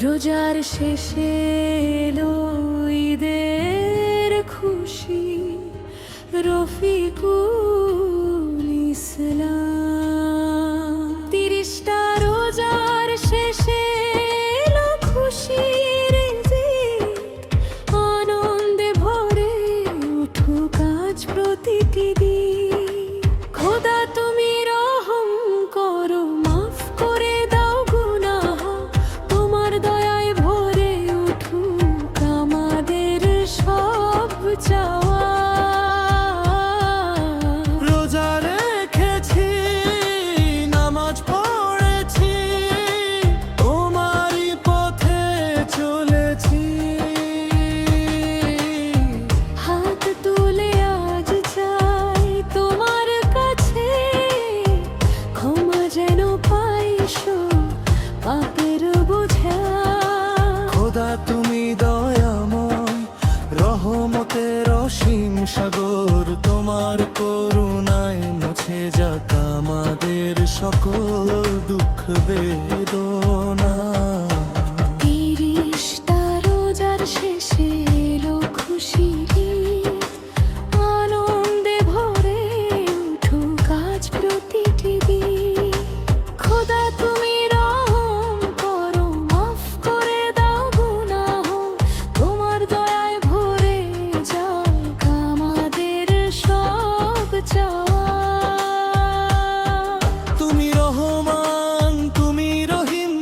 রোজার শেষে এলো ঈদের খুশি, রফিকুল ইসলাম। 30টা রোজার শেষে এলো খুশির ঈদ, আনন্দে ভরে উঠুক আজ প্রতিটি দিন। খোদা তুমি রহম করো, মাফ করে দাও গুনাহ, তোমার দয়ায় ভরে উঠুক আমাদের সব চাওয়া। রোজা রেখেছি, নামাজ পড়েছি, তোমারই পথে চলেছি। হাত তুলে আজ চাই তোমার কাছে, ক্ষমা যেন পাইছো পাপের বোঝা। খোদা তুমি দয়াময়, রহমতের অসীম সাগর, তোমার করুণায় মুছে যাক আমাদের সকল দুঃখ বেদনা। 30টা রোজার শেষে এলো খুশির ঈদ, আনন্দে ভরে উঠুক আজ প্রতিটি দিন। খোদা তুমি রহম করো, মাফ করে দাও গুনাহ, তোমার দয়ায় ভরে যাক আমাদের সব চাওয়া। তুমি রহমান, তুমি রহিম,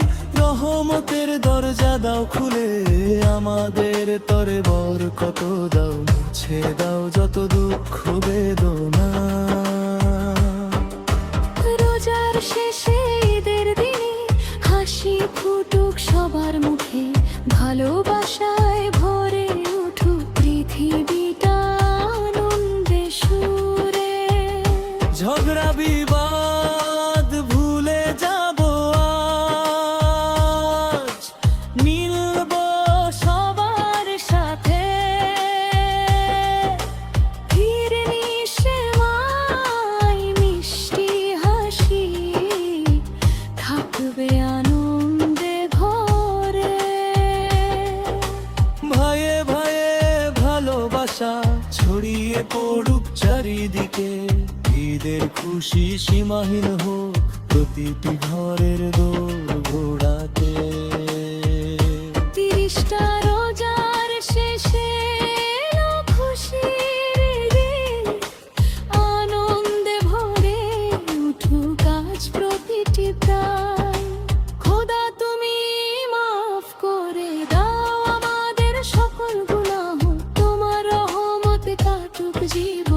রহমতের দরজা দাও খুলে, আমাদের তরে বরকত দাও, মুছে দাও যত দুঃখ বেদনা। রোজার শেষে ঈদের দিনে হাসি ফুটুক সবার মুখে, ভালোবাসায় ভরে উঠুক পৃথিবীটা আনন্দে সুরে। ঝগড়া বিবাদ ভুলে যাব আজ, মিলব সবার সাথে ফিরনি সেমাই মিষ্টি হাসি, থাকবে আনন্দে ভরে। ভাইয়ে ভাইয়ে ভালোবাসা ছড়িয়ে পড়ুক চারিদিকে, ঈদের খুশি সীমাহীন হোক প্রতিটি ঘরের দোর ঘোড়াতে। 30টা রোজার শেষে এলো খুশির ঈদ, আনন্দে ভরে উঠুক আজ প্রতিটি প্রাণ। খোদা তুমি মাফ করে দাও আমাদের সকল গুনাহ, তোমার রহমতে কাটুক জীবন।